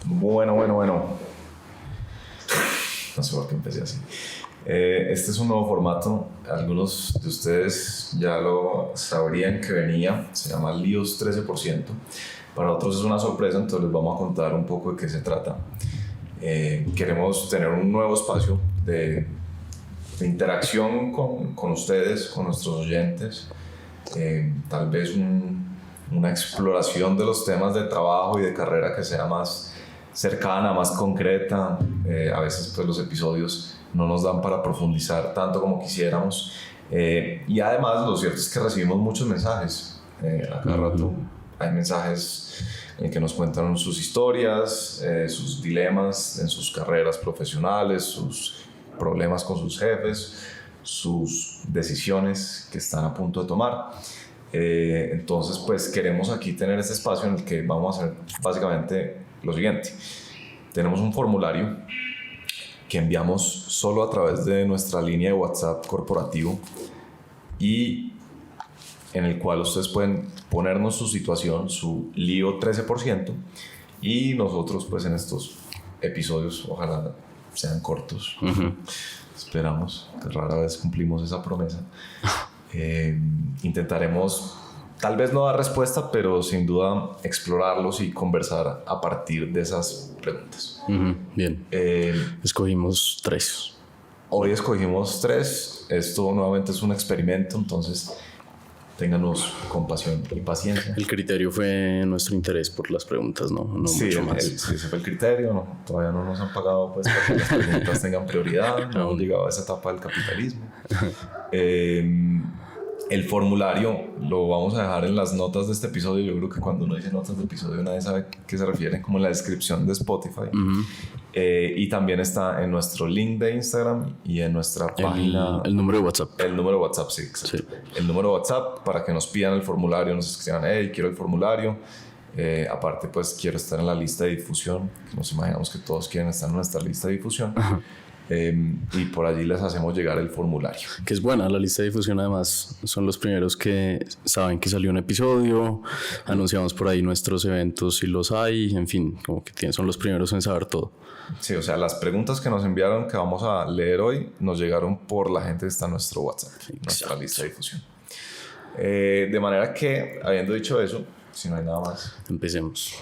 Bueno. No sé por qué empecé así. Este es un nuevo formato. Algunos de ustedes ya lo sabrían que venía. Se llama Líos 13%. Para otros es una sorpresa, entonces les vamos a contar un poco de qué se trata. Queremos tener un nuevo espacio de interacción con ustedes, con nuestros oyentes. Tal vez una exploración de los temas de trabajo y de carrera que sea más cercana, más concreta. A veces pues los episodios no nos dan para profundizar tanto como quisiéramos, y además lo cierto es que recibimos muchos mensajes. A cada rato hay mensajes en que nos cuentan sus historias, sus dilemas en sus carreras profesionales, sus problemas con sus jefes, sus decisiones que están a punto de tomar. Entonces pues queremos aquí tener este espacio en el que vamos a hacer básicamente lo siguiente. Tenemos un formulario que enviamos solo a través de nuestra línea de WhatsApp corporativo y en el cual ustedes pueden ponernos su situación, su lío 13%, y nosotros pues en estos episodios ojalá sean cortos. Esperamos, que rara vez cumplimos esa promesa. Intentaremos tal vez no dar respuesta, pero sin duda explorarlos y conversar a partir de esas preguntas. Bien. Escogimos 3. Hoy escogimos 3. Esto nuevamente es un experimento, entonces ténganos compasión y paciencia. El criterio fue nuestro interés por las preguntas, no sí, mucho más. Sí, ese fue el criterio. No, todavía no nos han pagado pues, para que las preguntas tengan prioridad. No hemos llegado a esa etapa del capitalismo. El formulario lo vamos a dejar en las notas de este episodio. Yo creo que cuando uno dice notas de episodio nadie sabe a qué se refiere, como en la descripción de Spotify. Y también está en nuestro link de Instagram y en nuestra página. El número de WhatsApp. El número de WhatsApp, sí, exacto. Sí. El número de WhatsApp para que nos pidan el formulario, nos escriban, hey, quiero el formulario. Aparte, pues quiero estar en la lista de difusión. Nos imaginamos que todos quieren estar en nuestra lista de difusión. Y por allí les hacemos llegar el formulario. Que es buena la lista de difusión, además son los primeros que saben que salió un episodio, anunciamos por ahí nuestros eventos si los hay, en fin, como que son los primeros en saber todo. Sí, o sea, las preguntas que nos enviaron que vamos a leer hoy nos llegaron por la gente que está en nuestro WhatsApp, nuestra lista de difusión. De manera que, habiendo dicho eso, si no hay nada más, empecemos.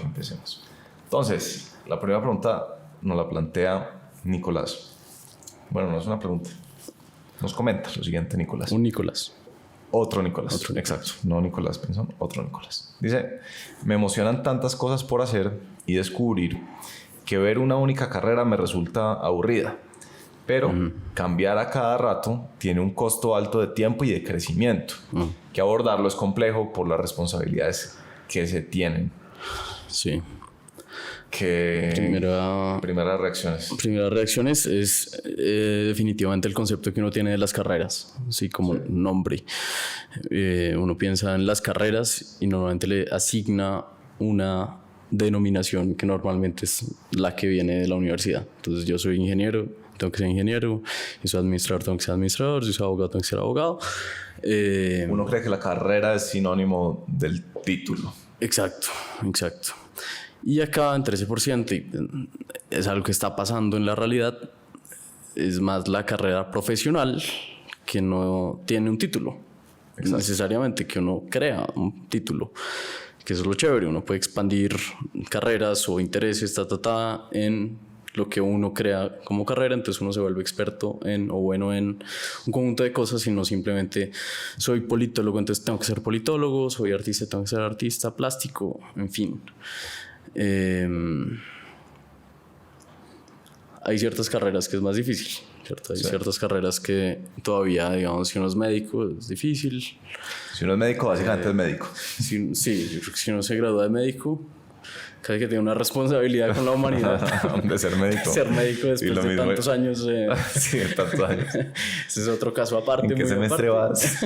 Entonces, la primera pregunta nos la plantea Nicolás. Bueno, no es una pregunta. Nos comenta lo siguiente, Nicolás. Un Nicolás. Otro Nicolás. Exacto. No Nicolás Pinzón, otro Nicolás. Dice, me emocionan tantas cosas por hacer y descubrir que ver una única carrera me resulta aburrida. Pero cambiar a cada rato tiene un costo alto de tiempo y de crecimiento. Que abordarlo es complejo por las responsabilidades que se tienen. Sí. Primeras reacciones. Primeras reacciones es definitivamente el concepto que uno tiene de las carreras, así como nombre. Uno piensa en las carreras y normalmente le asigna una denominación que normalmente es la que viene de la universidad. Entonces yo soy ingeniero, tengo que ser ingeniero, yo soy administrador, tengo que ser administrador, yo soy abogado, tengo que ser abogado. Uno cree que la carrera es sinónimo del título. Exacto. Y acá en 13%, y es algo que está pasando en la realidad, es más la carrera profesional que no tiene un título. Exacto. Necesariamente que uno crea un título, que eso es lo chévere. Uno puede expandir carreras o intereses en lo que uno crea como carrera, entonces uno se vuelve experto en un conjunto de cosas y no simplemente soy politólogo, entonces tengo que ser politólogo, soy artista, tengo que ser artista plástico, en fin. Hay ciertas carreras que es más difícil, ¿cierto? Hay ciertas carreras que todavía, digamos, si uno es médico es difícil. Si uno es médico, básicamente es médico. Sí, yo creo que si uno se gradúa de médico, cada que tiene una responsabilidad con la humanidad de ser médico. Ser médico después de tantos años. Sí, tantos años. Ese es otro caso aparte. ¿En qué semestre vas?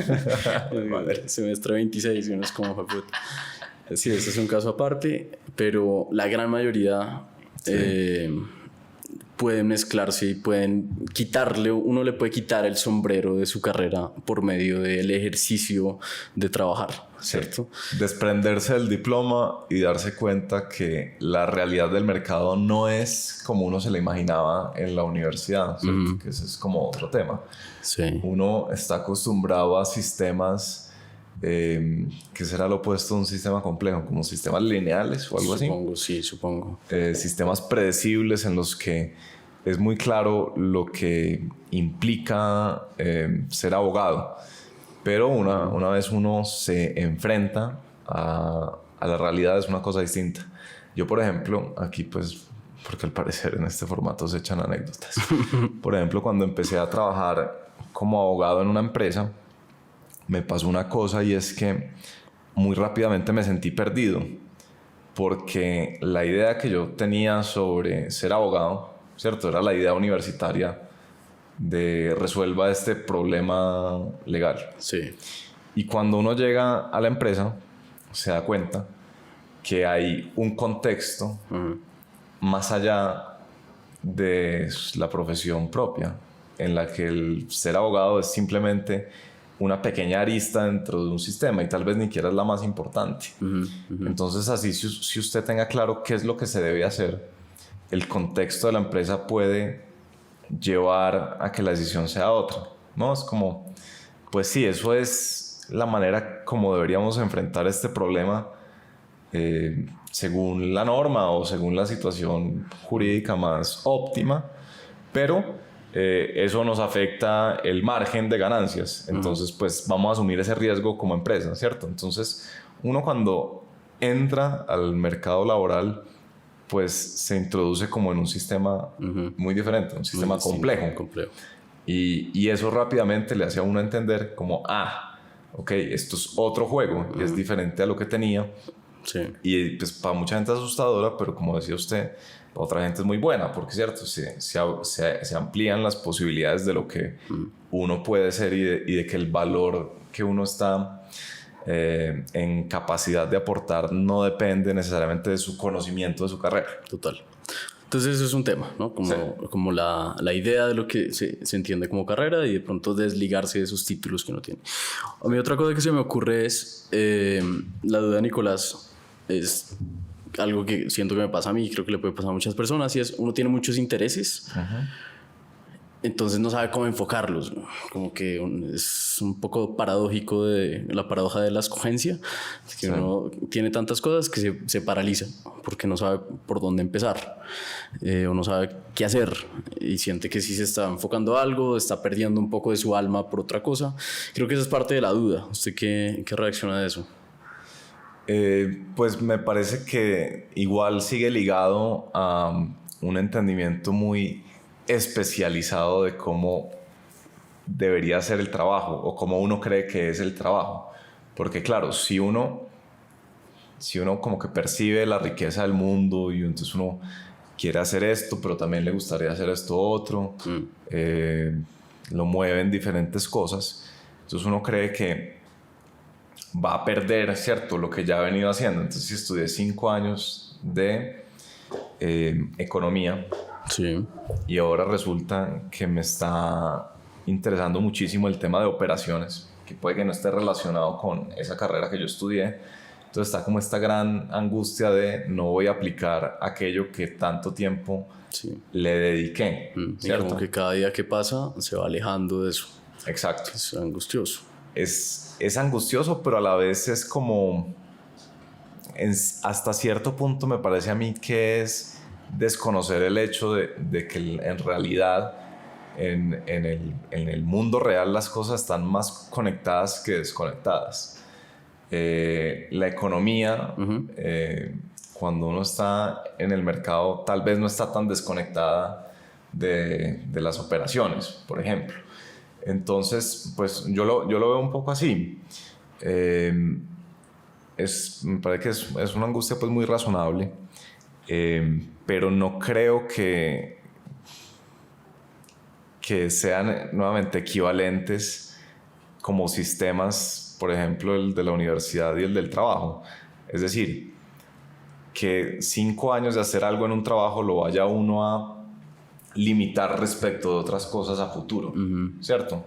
Semestre 26, y uno es como puta. Sí, ese es un caso aparte, pero la gran mayoría pueden mezclarse y pueden quitarle, uno le puede quitar el sombrero de su carrera por medio del ejercicio de trabajar, ¿cierto? Sí. Desprenderse del diploma y darse cuenta que la realidad del mercado no es como uno se la imaginaba en la universidad, ¿cierto? Que ese es como otro tema. Sí. Uno está acostumbrado a sistemas que será lo opuesto a un sistema complejo, como sistemas lineales o algo así. Supongo, sí, supongo. Sistemas predecibles en los que es muy claro lo que implica ser abogado. Pero una vez uno se enfrenta a la realidad es una cosa distinta. Yo, por ejemplo, aquí pues, porque al parecer en este formato se echan anécdotas. Por ejemplo, cuando empecé a trabajar como abogado en una empresa, me pasó una cosa y es que muy rápidamente me sentí perdido porque la idea que yo tenía sobre ser abogado, ¿cierto? Era la idea universitaria de resuelva este problema legal. Sí. Y cuando uno llega a la empresa, se da cuenta que hay un contexto más allá de la profesión propia, en la que el ser abogado es simplemente una pequeña arista dentro de un sistema y tal vez ni siquiera es la más importante. Entonces así, si usted tenga claro qué es lo que se debe hacer, el contexto de la empresa puede llevar a que la decisión sea otra, ¿no? Es como, pues sí, eso es la manera como deberíamos enfrentar este problema según la norma o según la situación jurídica más óptima, pero eso nos afecta el margen de ganancias. Entonces, pues vamos a asumir ese riesgo como empresa, ¿cierto? Entonces, uno cuando entra al mercado laboral, pues se introduce como en un sistema muy diferente, un sistema complejo. Y eso rápidamente le hace a uno entender como, ok, esto es otro juego y es diferente a lo que tenía. Sí. Y pues para mucha gente es asustadora, pero como decía usted, para otra gente es muy buena, porque cierto, se amplían las posibilidades de lo que uno puede ser y de que el valor que uno está en capacidad de aportar no depende necesariamente de su conocimiento de su carrera. Total. Entonces eso es un tema, ¿no? Como la idea de lo que se entiende como carrera y de pronto desligarse de esos títulos que uno tiene. A mí otra cosa que se me ocurre es la duda de Nicolás es algo que siento que me pasa a mí y creo que le puede pasar a muchas personas, y es uno tiene muchos intereses, entonces no sabe cómo enfocarlos, ¿no? Como que es un poco paradójico de la paradoja de la escogencia, que uno tiene tantas cosas que se paraliza porque no sabe por dónde empezar o no sabe qué hacer y siente que si se está enfocando a algo está perdiendo un poco de su alma por otra cosa. Creo que esa es parte de la duda. ¿Usted qué reacciona de eso? Pues me parece que igual sigue ligado a un entendimiento muy especializado de cómo debería ser el trabajo o cómo uno cree que es el trabajo. Porque claro, si uno como que percibe la riqueza del mundo y entonces uno quiere hacer esto, pero también le gustaría hacer esto otro, lo mueven diferentes cosas, entonces uno cree que va a perder, ¿cierto?, lo que ya ha venido haciendo. Entonces, si estudié 5 años de economía, sí, y ahora resulta que me está interesando muchísimo el tema de operaciones, que puede que no esté relacionado con esa carrera que yo estudié. Entonces está como esta gran angustia de no voy a aplicar aquello que tanto tiempo le dediqué, ¿cierto? Y como que cada día que pasa se va alejando de eso. Exacto. Es angustioso. Es angustioso, pero a la vez es como, hasta cierto punto me parece a mí que es desconocer el hecho de que en realidad en el mundo real las cosas están más conectadas que desconectadas. La economía, cuando uno está en el mercado, tal vez no está tan desconectada de las operaciones, por ejemplo. Entonces, pues yo lo veo un poco así. Me parece que es una angustia pues muy razonable, pero no creo que sean nuevamente equivalentes como sistemas, por ejemplo, el de la universidad y el del trabajo. Es decir, que 5 años de hacer algo en un trabajo lo vaya uno a limitar respecto de otras cosas a futuro, ¿cierto?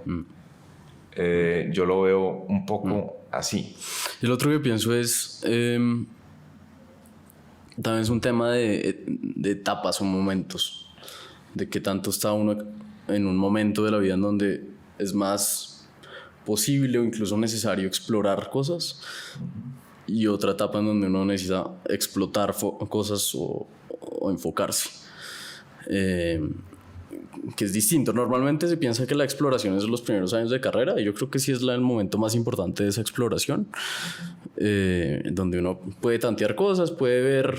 Yo lo veo un poco así. El otro que pienso es, también es un tema de etapas o momentos, de qué tanto está uno en un momento de la vida en donde es más posible o incluso necesario explorar cosas, y otra etapa en donde uno necesita explotar cosas o enfocarse. Que es distinto. Normalmente se piensa que la exploración es los primeros años de carrera, y yo creo que sí es el momento más importante de esa exploración, donde uno puede tantear cosas, puede ver,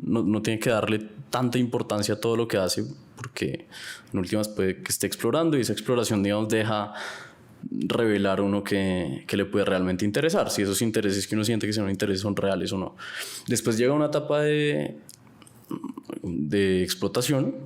no tiene que darle tanta importancia a todo lo que hace, porque en últimas puede que esté explorando, y esa exploración, digamos, deja revelar uno que le puede realmente interesar, si esos intereses que uno siente que son intereses son reales o no. Después llega una etapa de explotación,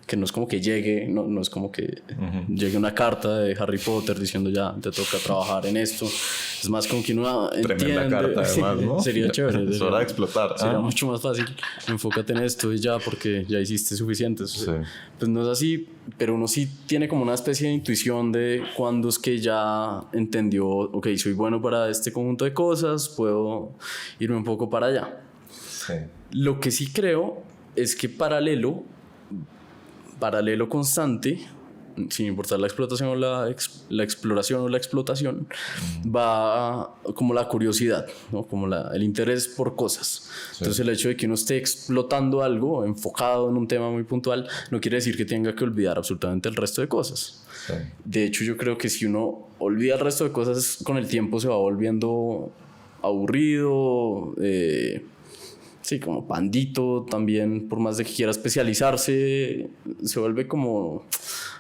que no es como que llegue, no es como que llegue una carta de Harry Potter diciendo ya te toca trabajar en esto. Es más como que uno entiende. Tremenda carta, además, ¿no? Sería chévere. Es hora de explotar. Sería mucho más fácil. Enfócate en esto y ya, porque ya hiciste suficiente. Sí. Pues no es así, pero uno sí tiene como una especie de intuición de cuándo es que ya entendió, ok, soy bueno para este conjunto de cosas, puedo irme un poco para allá. Sí. Lo que sí creo es que paralelo constante, sin importar la explotación o la exploración o la explotación, va como la curiosidad, ¿no? Como el interés por cosas. Sí. Entonces el hecho de que uno esté explotando algo, enfocado en un tema muy puntual, no quiere decir que tenga que olvidar absolutamente el resto de cosas. Sí. De hecho, yo creo que si uno olvida el resto de cosas, con el tiempo se va volviendo aburrido, sí, como pandito también, por más de que quiera especializarse, se vuelve como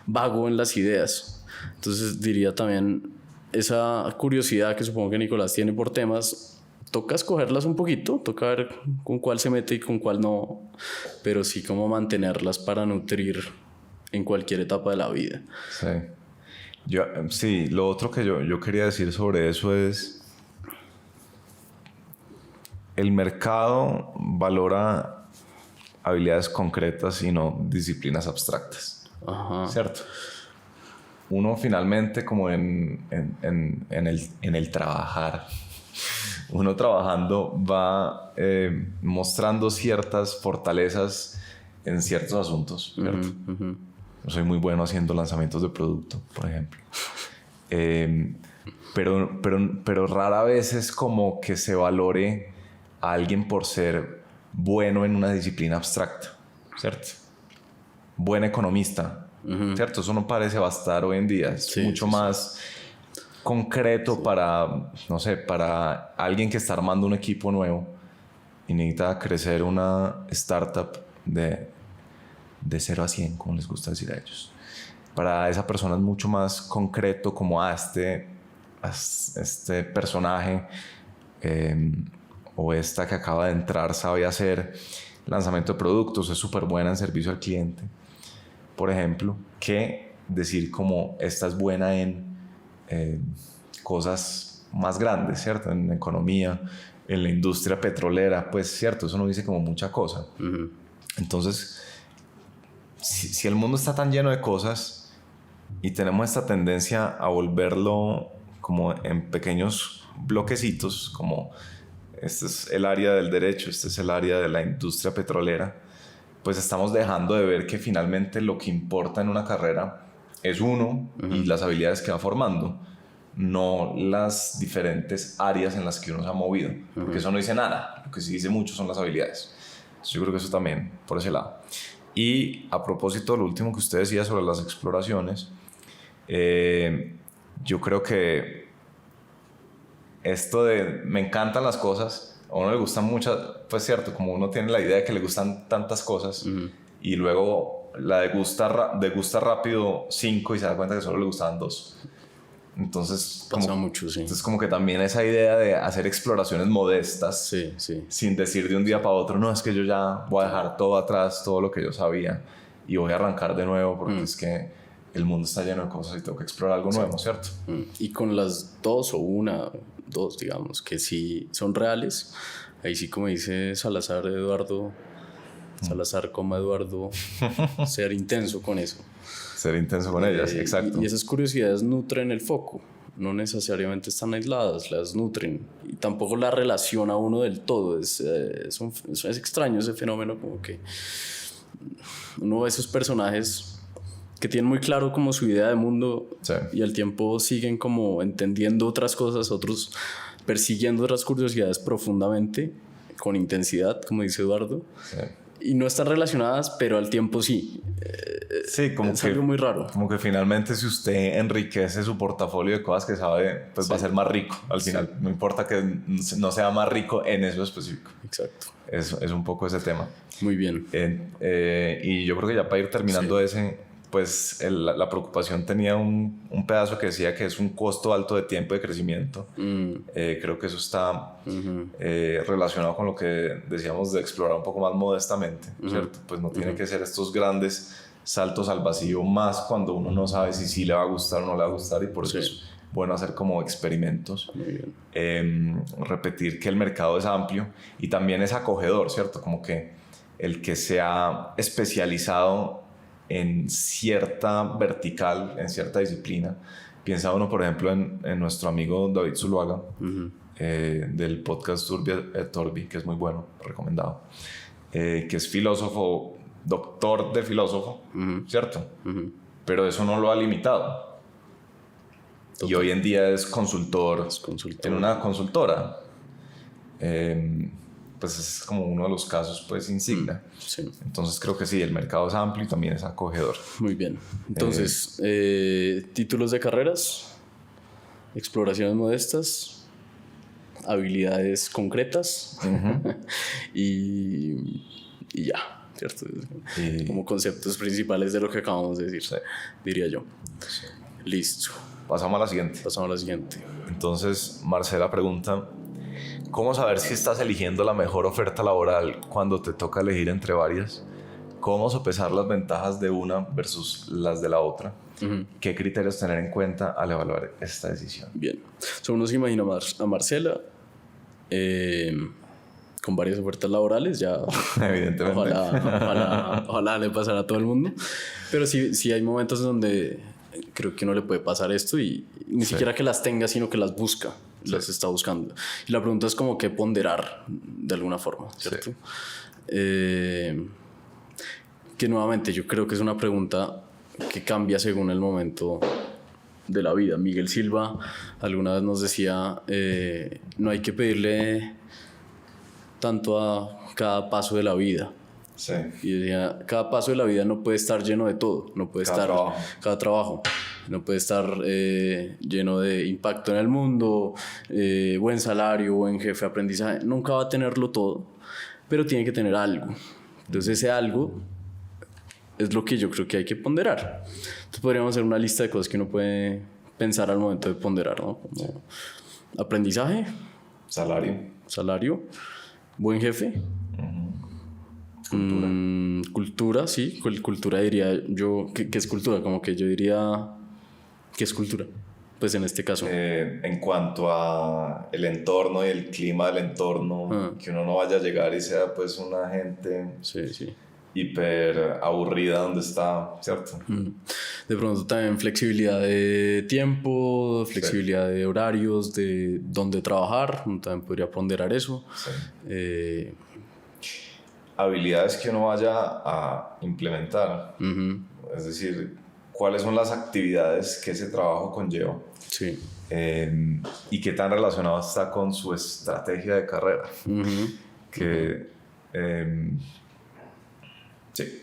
vago en las ideas. Entonces diría también, esa curiosidad que supongo que Nicolás tiene por temas, toca escogerlas un poquito, toca ver con cuál se mete y con cuál no, pero sí como mantenerlas para nutrir en cualquier etapa de la vida. Sí. Sí, lo otro que yo quería decir sobre eso es: el mercado valora habilidades concretas y no disciplinas abstractas. Ajá. ¿Cierto? Uno finalmente, como en el trabajar, uno trabajando va mostrando ciertas fortalezas en ciertos asuntos, ¿cierto? Yo soy muy bueno haciendo lanzamientos de producto, por ejemplo. Pero rara vez es como que se valore a alguien por ser bueno en una disciplina abstracta, ¿cierto? Buen economista, ¿cierto? Eso no parece bastar hoy en día. Es mucho más concreto para, no sé, para alguien que está armando un equipo nuevo y necesita crecer una startup de 0 a 100, como les gusta decir a ellos. Para esa persona es mucho más concreto, como este personaje o esta que acaba de entrar sabe hacer lanzamiento de productos, es súper buena en servicio al cliente, por ejemplo, que decir como esta es buena en cosas más grandes, ¿cierto? En economía, en la industria petrolera, pues cierto, eso no dice como mucha cosa. Entonces, si el mundo está tan lleno de cosas y tenemos esta tendencia a volverlo como en pequeños bloquecitos, como este es el área del derecho, este es el área de la industria petrolera, pues estamos dejando de ver que finalmente lo que importa en una carrera es uno y las habilidades que va formando, no las diferentes áreas en las que uno se ha movido, porque eso no dice nada, lo que sí dice mucho son las habilidades. Entonces yo creo que eso también por ese lado. Y a propósito de lo último que usted decía sobre las exploraciones, yo creo que esto de me encantan las cosas, a uno le gustan muchas, pues cierto, como uno tiene la idea de que le gustan tantas cosas y luego la degusta rápido 5 y se da cuenta que solo le gustaban 2. Entonces pasa mucho, sí. Entonces como que también esa idea de hacer exploraciones modestas, sin decir de un día para otro, no, es que yo ya voy a dejar todo atrás, todo lo que yo sabía y voy a arrancar de nuevo porque es que el mundo está lleno de cosas y tengo que explorar algo nuevo, ¿cierto? Y con las dos, digamos, que sí son reales, ahí sí, como dice Salazar Eduardo, Salazar, Eduardo, ser intenso con eso. Ser intenso con ellas, exacto. Y esas curiosidades nutren el foco, no necesariamente están aisladas, las nutren. Y tampoco la relaciona a uno del todo. Es extraño ese fenómeno, como que uno ve esos personajes que tienen muy claro como su idea de mundo, sí, y al tiempo siguen como entendiendo otras cosas, otros persiguiendo otras curiosidades profundamente, con intensidad, como dice Eduardo. Sí. Y no están relacionadas, pero al tiempo sí. Sí, como es algo muy raro. Como que finalmente si usted enriquece su portafolio de cosas que sabe, pues sí, va a ser más rico al final. No importa que no sea más rico en eso específico. Exacto. Es un poco ese tema. Muy bien. Y yo creo que ya para ir terminando ese, pues la preocupación tenía un pedazo que decía que es un costo alto de tiempo de crecimiento. Creo que eso está relacionado con lo que decíamos de explorar un poco más modestamente, ¿cierto? Pues no tiene que ser estos grandes saltos al vacío, más cuando uno no sabe si sí le va a gustar o no le va a gustar, y por eso es bueno hacer como experimentos. Muy bien. Repetir que el mercado es amplio y también es acogedor, ¿cierto? Como que el que se ha especializado en cierta vertical, en cierta disciplina. Piensa uno, por ejemplo, en nuestro amigo David Zuluaga, del podcast Torbi, que es muy bueno, recomendado, que es filósofo, doctor de filósofo, ¿cierto? Pero eso no lo ha limitado. Total. Y hoy en día es consultor en una consultora. Pues es como uno de los casos pues insignia. Sí. Entonces creo que sí, el mercado es amplio y también es acogedor. Muy bien. Entonces, títulos de carreras, exploraciones modestas, habilidades concretas y ya, ¿cierto? Como conceptos principales de lo que acabamos de decir, diría yo. Sí. Listo. Pasamos a la siguiente. Entonces, Marcela pregunta: ¿cómo saber si estás eligiendo la mejor oferta laboral cuando te toca elegir entre varias? ¿Cómo sopesar las ventajas de una versus las de la otra? ¿Qué criterios tener en cuenta al evaluar esta decisión? Bien. Uno se imagina a Marcela con varias ofertas laborales, ya evidentemente. Ojalá le pasara a todo el mundo. Pero sí hay momentos donde creo que uno le puede pasar esto y ni siquiera que las tenga, sino que las busca. Las está buscando. Y la pregunta es como qué ponderar de alguna forma, ¿cierto? Que nuevamente yo creo que es una pregunta que cambia según el momento de la vida. Miguel Silva alguna vez nos decía, no hay que pedirle tanto a cada paso de la vida. Sí. Y decía, cada paso de la vida no puede estar lleno de todo, no puede cada trabajo. No puede estar lleno de impacto en el mundo, buen salario, buen jefe de aprendizaje. Nunca va a tenerlo todo, pero tiene que tener algo. Entonces ese algo es lo que yo creo que hay que ponderar. Entonces podríamos hacer una lista de cosas que uno puede pensar al momento de ponderar, ¿no? Como aprendizaje, salario, buen jefe, cultura, sí. Cultura diría yo, ¿qué es cultura? Como que yo diría... ¿Qué es cultura? Pues en este caso. En cuanto a el entorno y el clima del entorno, que uno no vaya a llegar y sea pues una gente hiper aburrida donde está, ¿cierto? De pronto también flexibilidad de tiempo, flexibilidad de horarios, de dónde trabajar, uno también podría ponderar eso. Sí. Habilidades que uno vaya a implementar, es decir, cuáles son las actividades que ese trabajo conlleva. Sí. Y qué tan relacionado está con su estrategia de carrera. Sí.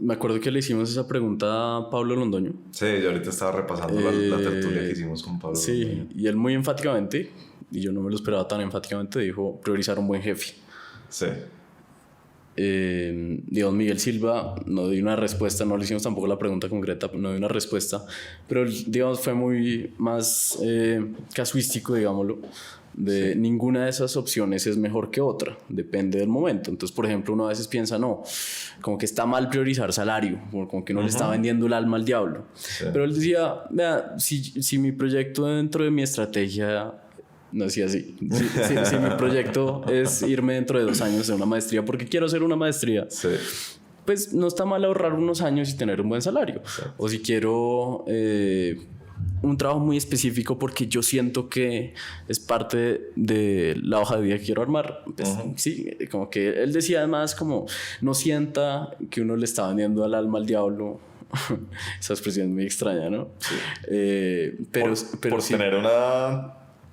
Me acuerdo que le hicimos esa pregunta a Pablo Londoño. Sí, yo ahorita estaba repasando la tertulia que hicimos con Pablo Londoño. Y él muy enfáticamente, y yo no me lo esperaba tan enfáticamente, dijo priorizar un buen jefe. Sí. Digamos, Miguel Silva no dio una respuesta, no le hicimos tampoco la pregunta concreta, no dio una respuesta, pero digamos fue muy más casuístico, digámoslo, de ninguna de esas opciones es mejor que otra, depende del momento. Entonces, por ejemplo, uno a veces piensa, no, como que está mal priorizar salario, como que no le está vendiendo el alma al diablo. Pero él decía, vea, si mi proyecto dentro de mi estrategia No es así. Si mi proyecto es irme dentro de 2 años a hacer una maestría porque quiero hacer una maestría, Sí. pues no está mal ahorrar unos años y tener un buen salario. Exacto. O si quiero un trabajo muy específico porque yo siento que es parte de la hoja de vida que quiero armar. Pues, sí, como que él decía además como no sienta que uno le está vendiendo al alma al diablo. Esa expresión es muy extraña, ¿no? Sí. Pero por sí. tener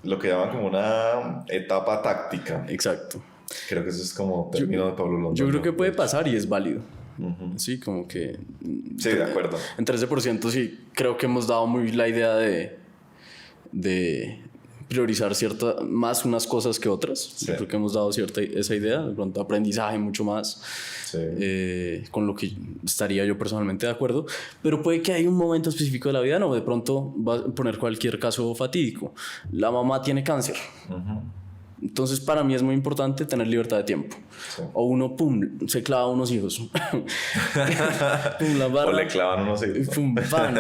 lo que llaman como una etapa táctica. Exacto. Creo que eso es como término de Pablo Londoño. Yo creo que puede pasar y es válido. Sí, como que... Sí, de acuerdo. En 13% sí creo que hemos dado muy la idea de priorizar más unas cosas que otras. Sí. Yo creo que hemos dado esa idea, de pronto aprendizaje mucho más, sí. Con lo que estaría yo personalmente de acuerdo, pero puede que hay un momento específico de la vida, no, de pronto va a poner cualquier caso fatídico. La mamá tiene cáncer. Entonces para mí es muy importante tener libertad de tiempo. Sí. O uno, pum, se clava unos hijos. Pum, la barra, o le clavan unos hijos. Pum, van.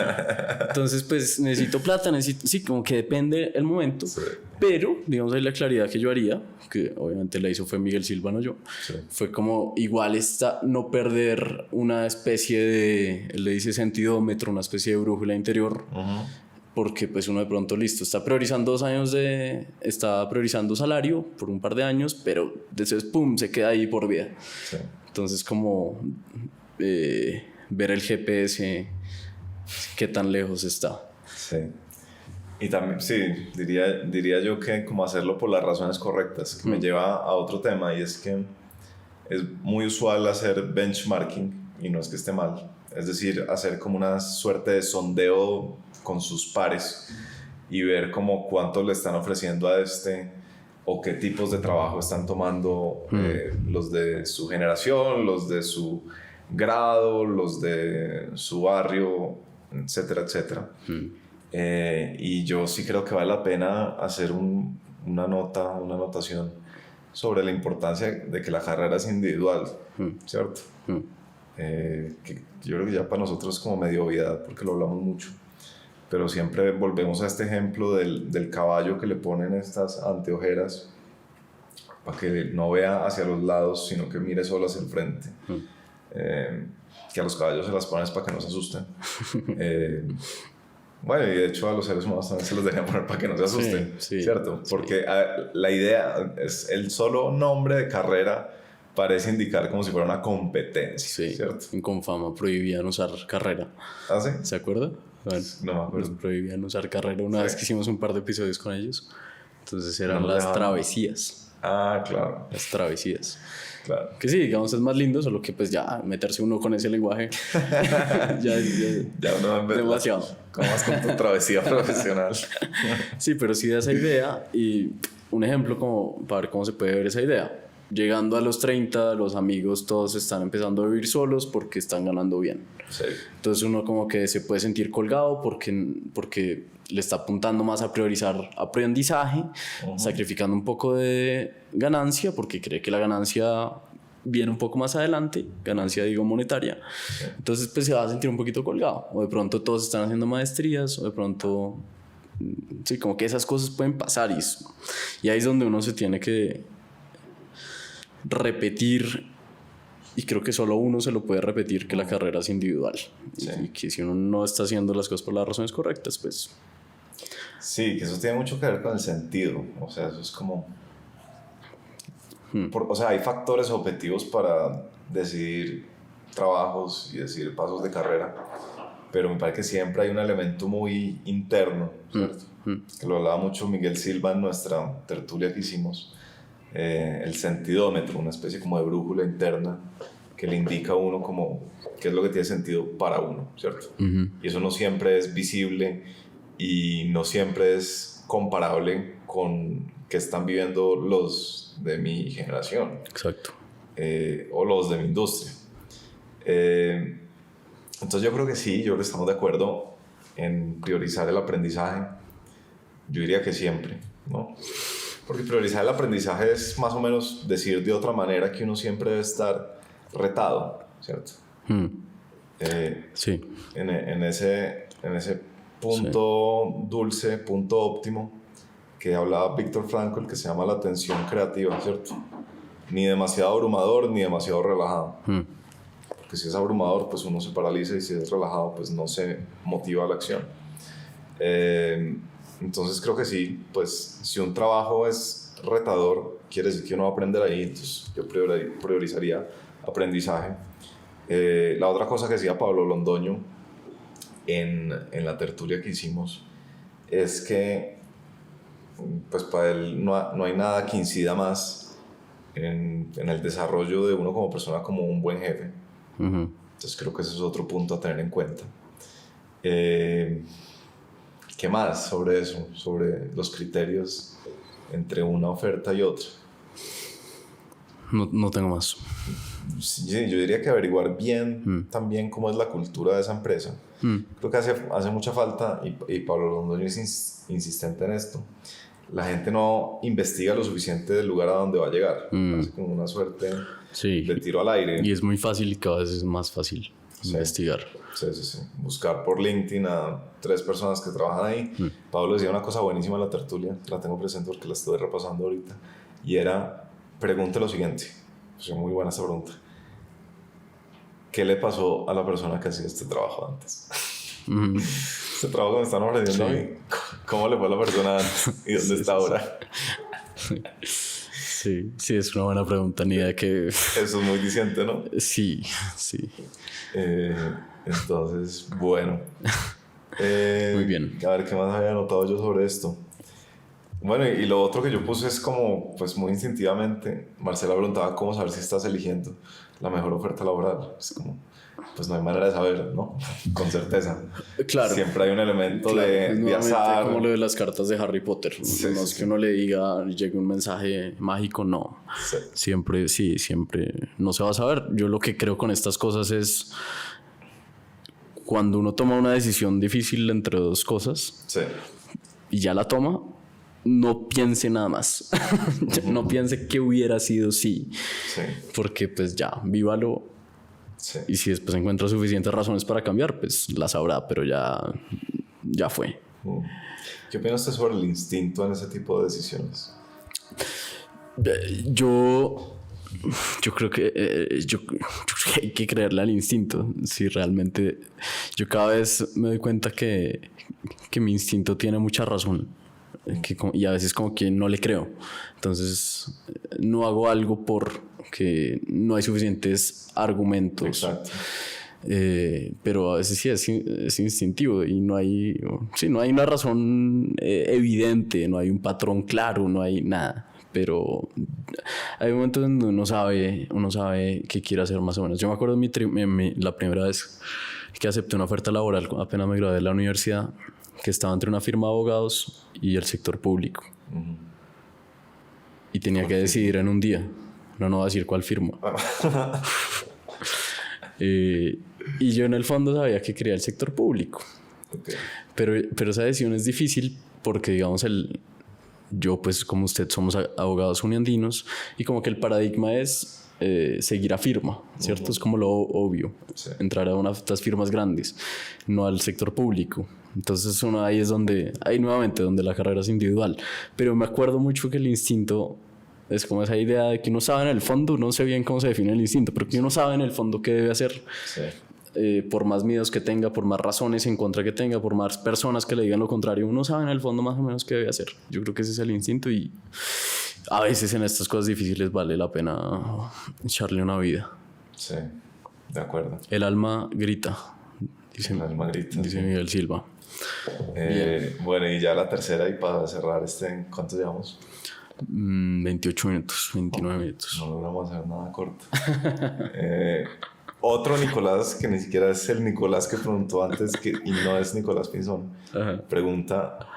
Entonces pues necesito plata, sí, como que depende el momento. Sí. Pero, digamos ahí la claridad que yo haría, que obviamente la hizo fue Miguel Silva, no yo. Sí. Fue como igual no perder una especie de, él le dice sentidómetro, una especie de brújula interior. Porque pues uno de pronto listo, está priorizando salario por un par de años, pero después pum, se queda ahí por vida. Sí. Entonces como ver el GPS, qué tan lejos está. Sí. Y también, sí, diría yo que como hacerlo por las razones correctas, que me lleva a otro tema, y es que es muy usual hacer benchmarking, y no es que esté mal, es decir, hacer como una suerte de sondeo con sus pares y ver como cuánto le están ofreciendo a o qué tipos de trabajo están tomando los de su generación, los de su grado, los de su barrio, etcétera, etcétera. Y yo sí creo que vale la pena hacer una anotación sobre la importancia de que la carrera es individual, ¿cierto? Que yo creo que ya para nosotros es como medio obviedad porque lo hablamos mucho, pero siempre volvemos a este ejemplo del caballo que le ponen estas anteojeras para que no vea hacia los lados sino que mire solo hacia el frente. Que a los caballos se las ponen para que no se asusten. Bueno, y de hecho a los seres humanos también se los dejan poner para que no se asusten, sí, ¿cierto? Porque la idea es el solo nombre de carrera parece indicar como si fuera una competencia, ¿cierto? En Confama prohibían usar carrera. ¿Ah, sí? ¿Se acuerda? Bueno, no me acuerdo. Prohibían usar carrera una vez que hicimos un par de episodios con ellos. Entonces eran las travesías. Ah, claro. Las travesías. Claro. Que sí, digamos, es más lindo, solo que pues ya meterse uno con ese lenguaje ya uno demasiado. ¿Cómo vas con tu travesía profesional? Sí, pero sí da esa idea, y un ejemplo como para ver cómo se puede ver esa idea. Llegando a los 30, los amigos todos están empezando a vivir solos porque están ganando bien. Sí. Entonces uno como que se puede sentir colgado porque le está apuntando más a priorizar aprendizaje, sacrificando un poco de ganancia porque cree que la ganancia viene un poco más adelante, ganancia digo monetaria. Sí. Entonces pues se va a sentir un poquito colgado, o de pronto todos están haciendo maestrías, o de pronto sí, como que esas cosas pueden pasar, y ahí es donde uno se tiene que repetir, y creo que solo uno se lo puede repetir, que la carrera es individual. Sí. Y que si uno no está haciendo las cosas por las razones correctas, pues... Sí, que eso tiene mucho que ver con el sentido, o sea, eso es como... o sea, hay factores objetivos para decidir trabajos y decidir pasos de carrera, pero me parece que siempre hay un elemento muy interno, ¿cierto? Que lo hablaba mucho Miguel Silva en nuestra tertulia que hicimos, el sentidómetro, una especie como de brújula interna que le indica a uno como qué es lo que tiene sentido para uno, ¿cierto? Y eso no siempre es visible y no siempre es comparable con que están viviendo los de mi generación. Exacto. O los de mi industria. Entonces yo creo que sí, yo creo que estamos de acuerdo en priorizar el aprendizaje. Yo diría que siempre, ¿no? Porque priorizar el aprendizaje es más o menos decir de otra manera que uno siempre debe estar retado, ¿cierto? Sí. En ese punto dulce, punto óptimo, que hablaba Víctor Frankl, que se llama la tensión creativa, ¿cierto? Ni demasiado abrumador ni demasiado relajado. Porque si es abrumador, pues uno se paraliza, y si es relajado, pues no se motiva a la acción. Entonces creo que sí, pues si un trabajo es retador, quiere decir que uno va a aprender ahí, entonces yo priorizaría aprendizaje. La otra cosa que decía Pablo Londoño en la tertulia que hicimos es que pues para él no hay nada que incida más en el desarrollo de uno como persona como un buen jefe. Entonces creo que ese es otro punto a tener en cuenta. ¿Qué más sobre eso? Sobre los criterios entre una oferta y otra. No tengo más. Sí, yo diría que averiguar bien también cómo es la cultura de esa empresa. Creo que hace mucha falta, y Pablo Londoño es insistente en esto. La gente no investiga lo suficiente del lugar a donde va a llegar. Hace como una suerte de tiro al aire. Y es muy fácil y cada vez es más fácil investigar. Sí. Buscar por LinkedIn a 3 personas que trabajan ahí. Pablo decía una cosa buenísima en la tertulia, la tengo presente porque la estoy repasando ahorita, y era, pregunte lo siguiente. Es muy buena esa pregunta. ¿Qué le pasó a la persona que hacía este trabajo antes? Este trabajo que me están ofreciendo a mí, ¿cómo le fue a la persona antes? ¿Y dónde está ahora? Sí, es una buena pregunta, ni idea que... Eso es muy diciente, ¿no? Sí. Entonces, bueno. Muy bien. A ver, ¿qué más había anotado yo sobre esto? Bueno, y lo otro que yo puse es como, pues muy instintivamente, Marcela preguntaba cómo saber si estás eligiendo la mejor oferta laboral. Es como, pues no hay manera de saber, ¿no? Con certeza. Claro. Siempre hay un elemento de azar. Como lo de las cartas de Harry Potter. No es que uno le diga, llegue un mensaje mágico, no. Siempre no se va a saber. Yo lo que creo con estas cosas es, cuando uno toma una decisión difícil entre 2 cosas y ya la toma, no piense nada más. No piense qué hubiera sido porque pues ya, vívalo. Y si después encuentra suficientes razones para cambiar, pues la sabrá, pero ya fue. ¿Qué opina usted sobre el instinto en ese tipo de decisiones? Yo creo que hay que creerle al instinto. Si realmente yo cada vez me doy cuenta que mi instinto tiene mucha razón, y a veces como que no le creo, entonces no hago algo porque no hay suficientes argumentos. Exacto. Pero a veces sí es instintivo y no hay una razón evidente, no hay un patrón claro, no hay nada. Pero hay momentos donde uno sabe qué quiere hacer más o menos. Yo me acuerdo la primera vez que acepté una oferta laboral, apenas me gradué de la universidad, que estaba entre una firma de abogados y el sector público. Y tenía que decidir en un día. No voy a decir cuál firma. Y yo en el fondo sabía que quería el sector público. Pero esa decisión es difícil porque, digamos, yo, pues como usted, somos abogados uniandinos, y como que el paradigma es seguir a firma, ¿cierto? Es como lo obvio, entrar a una de estas firmas grandes, no al sector público. Entonces ahí es donde la carrera es individual. Pero me acuerdo mucho que el instinto es como esa idea de que uno sabe en el fondo, no sé bien cómo se define el instinto, pero que uno sabe en el fondo qué debe hacer. Por más miedos que tenga, por más razones en contra que tenga, por más personas que le digan lo contrario, uno sabe en el fondo más o menos qué debe hacer. Yo creo que ese es el instinto, y a veces en estas cosas difíciles vale la pena echarle una vida. Sí, de acuerdo. El alma grita, dice Miguel Silva. Bueno, y ya la tercera, y para cerrar ¿cuánto llevamos? 28 minutos, 29 minutos. No logramos hacer nada corto. Otro Nicolás, que ni siquiera es el Nicolás que preguntó antes, y no es Nicolás Pinzón,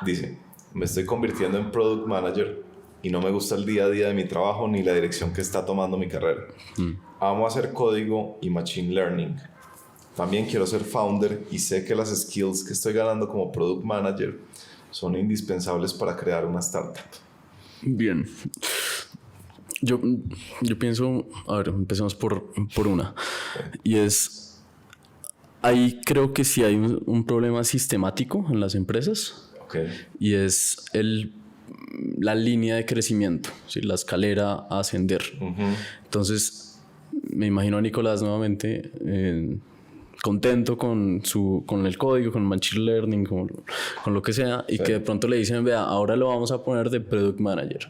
dice: me estoy convirtiendo en Product Manager y no me gusta el día a día de mi trabajo ni la dirección que está tomando mi carrera. Amo hacer código y Machine Learning. También quiero ser founder y sé que las skills que estoy ganando como Product Manager son indispensables para crear una startup. Bien. Yo pienso, a ver, empecemos por una. Y es, ahí creo que sí hay un problema sistemático en las empresas. Y es la línea de crecimiento, ¿sí? La escalera a ascender. Entonces, me imagino a Nicolás nuevamente contento con el código, con Machine Learning, con lo que sea, y que de pronto le dicen, vea, ahora lo vamos a poner de Product Manager.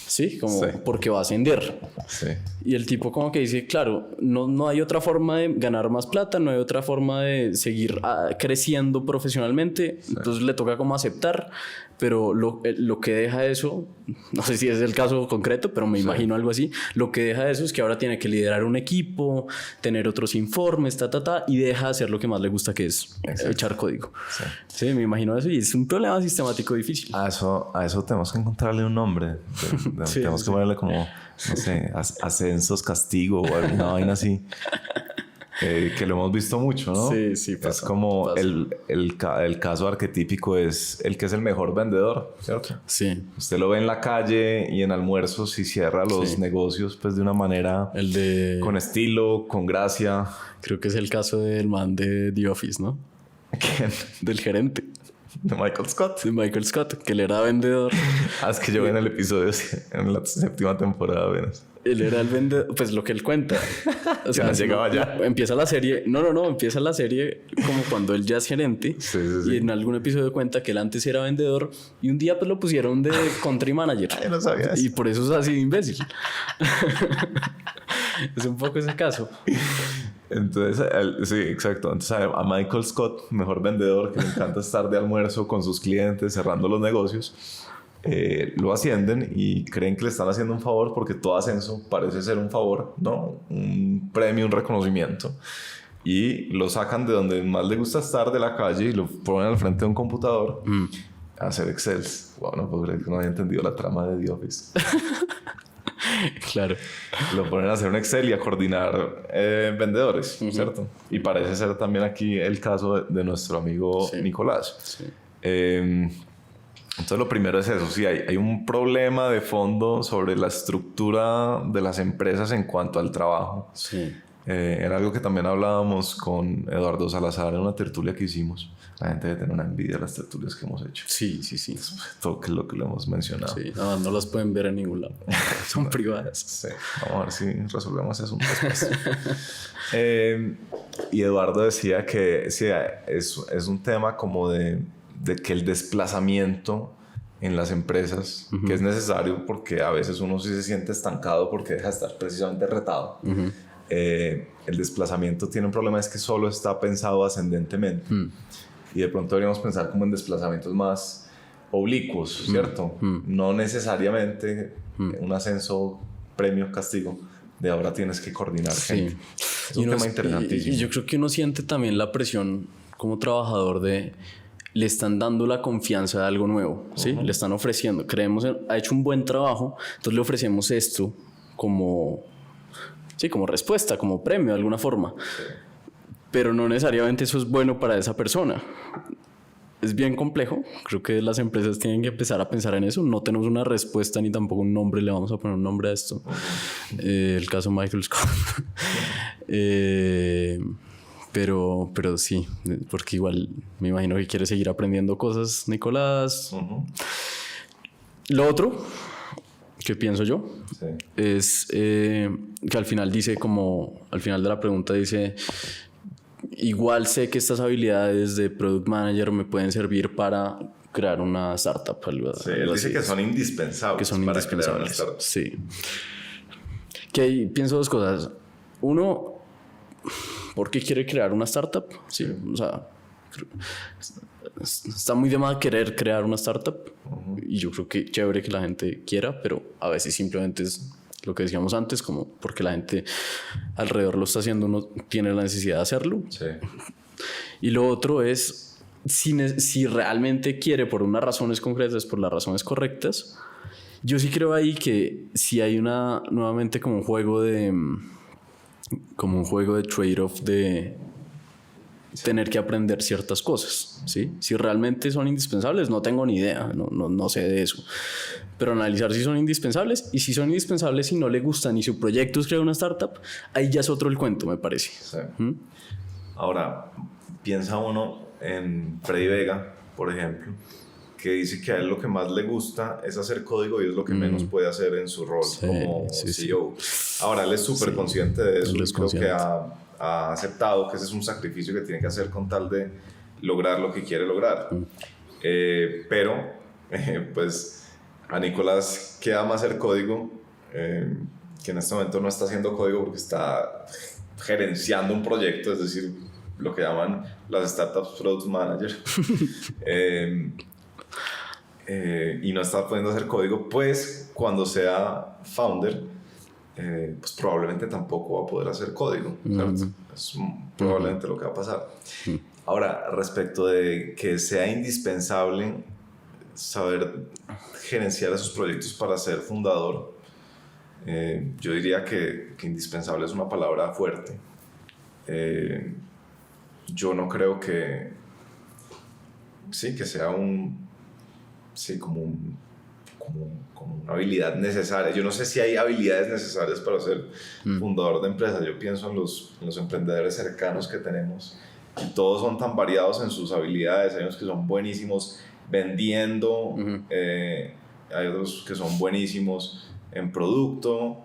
Sí, porque va a ascender. Sí. Y el tipo como que dice, claro, no hay otra forma de ganar más plata, no hay otra forma de seguir creciendo profesionalmente, entonces le toca como aceptar, pero lo que deja eso, no sé si es el caso concreto, pero me imagino algo así, lo que deja eso es que ahora tiene que liderar un equipo, tener otros informes, y deja de hacer lo que más le gusta, que es echar código. Sí, me imagino eso, y es un problema sistemático difícil. A eso tenemos que encontrarle un nombre. Tenemos que ponerle como, no sé, ascensos, castigo o alguna vaina así. Que lo hemos visto mucho, ¿no? Sí, pasa. Es como el caso arquetípico es el que es el mejor vendedor, ¿cierto? Sí. Usted lo ve en la calle y en almuerzos y cierra los negocios pues de una manera con estilo, con gracia. Creo que es el caso del man de The Office, ¿no? ¿Quién? Del gerente. De Michael Scott. De Michael Scott, que él era vendedor. Es que yo vi en el episodio, en la 7ª temporada apenas. Él era el vendedor, pues lo que él cuenta. O sea, no llegaba ya. Empieza la serie. No, empieza la serie como cuando él ya es gerente. Sí. Y en algún episodio cuenta que él antes era vendedor y un día pues lo pusieron de country manager. Yo no sabía eso. Y por eso es así de imbécil. Es un poco ese caso. Entonces, sí, exacto. Entonces, a Michael Scott, mejor vendedor, que le encanta estar de almuerzo con sus clientes, cerrando los negocios, lo ascienden y creen que le están haciendo un favor porque todo ascenso parece ser un favor, ¿no? Un premio, un reconocimiento. Y lo sacan de donde más le gusta estar, de la calle, y lo ponen al frente de un computador a hacer Excel. Wow, no puedo creer que no haya entendido la trama de The Office. Claro. Lo ponen a hacer un Excel y a coordinar vendedores, ¿cierto? Y parece ser también aquí el caso de nuestro amigo Nicolás. Sí. Entonces lo primero es eso, sí, hay un problema de fondo sobre la estructura de las empresas en cuanto al trabajo. Sí. Era algo que también hablábamos con Eduardo Salazar en una tertulia que hicimos. La gente debe tener una envidia de las tertulias que hemos hecho. Sí. Todo que es lo que lo hemos mencionado. Sí, no las pueden ver en ningún lado. Son privadas. Sí, vamos a ver si resolvemos eso después. Y Eduardo decía que sí, es un tema como de que el desplazamiento en las empresas, que es necesario porque a veces uno sí se siente estancado porque deja de estar precisamente retado. El desplazamiento tiene un problema, es que solo está pensado ascendentemente. Y de pronto deberíamos pensar como en desplazamientos más oblicuos, ¿cierto? No necesariamente un ascenso, premio, castigo, de ahora tienes que coordinar gente. Es un tema interesantísimo. Y yo creo que uno siente también la presión como trabajador le están dando la confianza de algo nuevo, ¿sí? Le están ofreciendo, ha hecho un buen trabajo, entonces le ofrecemos esto como respuesta, como premio de alguna forma. Pero no necesariamente eso es bueno para esa persona. Es bien complejo. Creo que las empresas tienen que empezar a pensar en eso. No tenemos una respuesta ni tampoco un nombre. Le vamos a poner un nombre a esto. El caso Michael Scott. Pero sí, porque igual me imagino que quiere seguir aprendiendo cosas, Nicolás. Lo otro que pienso yo es que al final al final de la pregunta dice, igual sé que estas habilidades de Product Manager me pueden servir para crear una startup. Sí, él dice que son indispensables. Que son indispensables. Crear una startup. Sí. Que ahí pienso dos cosas. Uno, ¿por qué quiere crear una startup? Sí, o sea, está muy de moda querer crear una startup. Y yo creo que chévere que la gente quiera, pero a veces simplemente es lo que decíamos antes, como porque la gente alrededor lo está haciendo, uno tiene la necesidad de hacerlo. Sí. Y lo otro es, si realmente quiere por unas razones concretas, por las razones correctas, yo sí creo ahí que si hay nuevamente como un juego de trade-off de tener que aprender ciertas cosas, ¿sí? Si realmente son indispensables, no tengo ni idea, no sé de eso. Pero analizar si son indispensables, y si son indispensables y no le gustan y su proyecto es crear una startup, ahí ya es otro el cuento, me parece. Sí. Ahora, piensa uno en Freddy Vega, por ejemplo, que dice que a él lo que más le gusta es hacer código y es lo que menos puede hacer en su rol como CEO. Ahora, él es súper consciente de eso y creo que ha aceptado que ese es un sacrificio que tiene que hacer con tal de lograr lo que quiere lograr. Pero, pues, a Nicolás que ama hacer código, que en este momento no está haciendo código porque está gerenciando un proyecto, es decir, lo que llaman las startups product manager, y no está pudiendo hacer código, pues cuando sea founder, pues probablemente tampoco va a poder hacer código, ¿cierto? Es probablemente lo que va a pasar. Ahora, respecto de que sea indispensable saber gerenciar esos proyectos para ser fundador, yo diría que indispensable es una palabra fuerte. Yo no creo que sea como una habilidad necesaria. Yo no sé si hay habilidades necesarias para ser fundador de empresas. Yo pienso en los emprendedores cercanos que tenemos y todos son tan variados en sus habilidades. Hay unos que son buenísimos vendiendo, hay otros que son buenísimos en producto.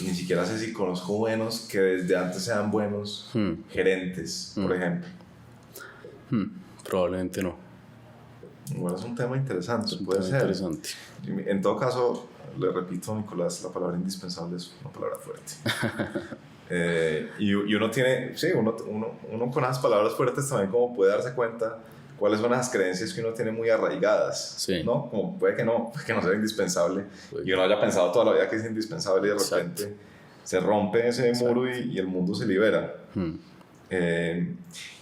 Ni siquiera sé si conozco buenos que desde antes sean buenos gerentes, por ejemplo. Probablemente no. Bueno, es un tema interesante, puede ser. Interesante. En todo caso, le repito a Nicolás, la palabra indispensable es una palabra fuerte. Y uno tiene, uno con esas palabras fuertes también como puede darse cuenta cuáles son las creencias que uno tiene muy arraigadas, ¿no? Como puede que no sea indispensable y uno haya pensado toda la vida que es indispensable y de repente se rompe ese muro y el mundo se libera.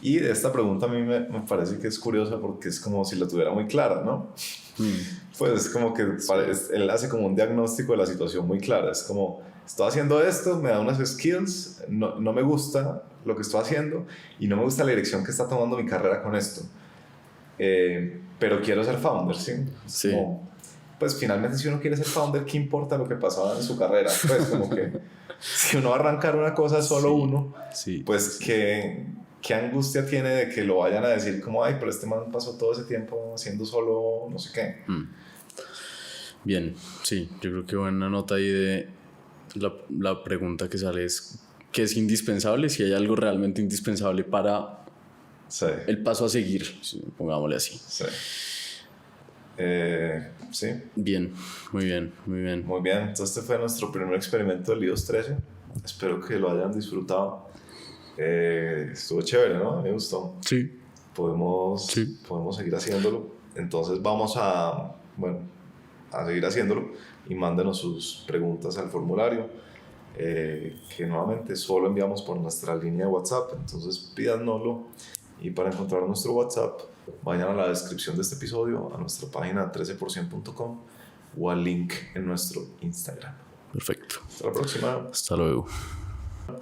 Y esta pregunta a mí me parece que es curiosa porque es como si la tuviera muy clara, ¿no? Pues es como que él hace como un diagnóstico de la situación muy clara. Es como, estoy haciendo esto, me da unas skills, no me gusta lo que estoy haciendo y no me gusta la dirección que está tomando mi carrera con esto. Pero quiero ser founder, ¿sí? Sí. Como, pues finalmente si uno quiere ser founder, ¿qué importa lo que pasaba en su carrera? Pues como que si uno va a arrancar una cosa solo uno, pues ¿qué angustia tiene de que lo vayan a decir como, ay, pero este man pasó todo ese tiempo haciendo solo no sé qué? Bien, sí, yo creo que buena nota ahí de la pregunta que sale es ¿qué es indispensable? Si hay algo realmente indispensable para el paso a seguir, pongámosle así. Sí. Bien, muy bien. Muy bien, entonces este fue nuestro primer experimento del iOS 13. Espero que lo hayan disfrutado. Estuvo chévere, ¿no? Me gustó. Sí. Podemos seguir haciéndolo. Entonces vamos a seguir haciéndolo y mándenos sus preguntas al formulario, que nuevamente solo enviamos por nuestra línea de WhatsApp. Entonces pídanoslo. Y para encontrar nuestro WhatsApp, vayan a la descripción de este episodio, a nuestra página 13%.com o al link en nuestro Instagram. Perfecto. Hasta la próxima. Hasta luego.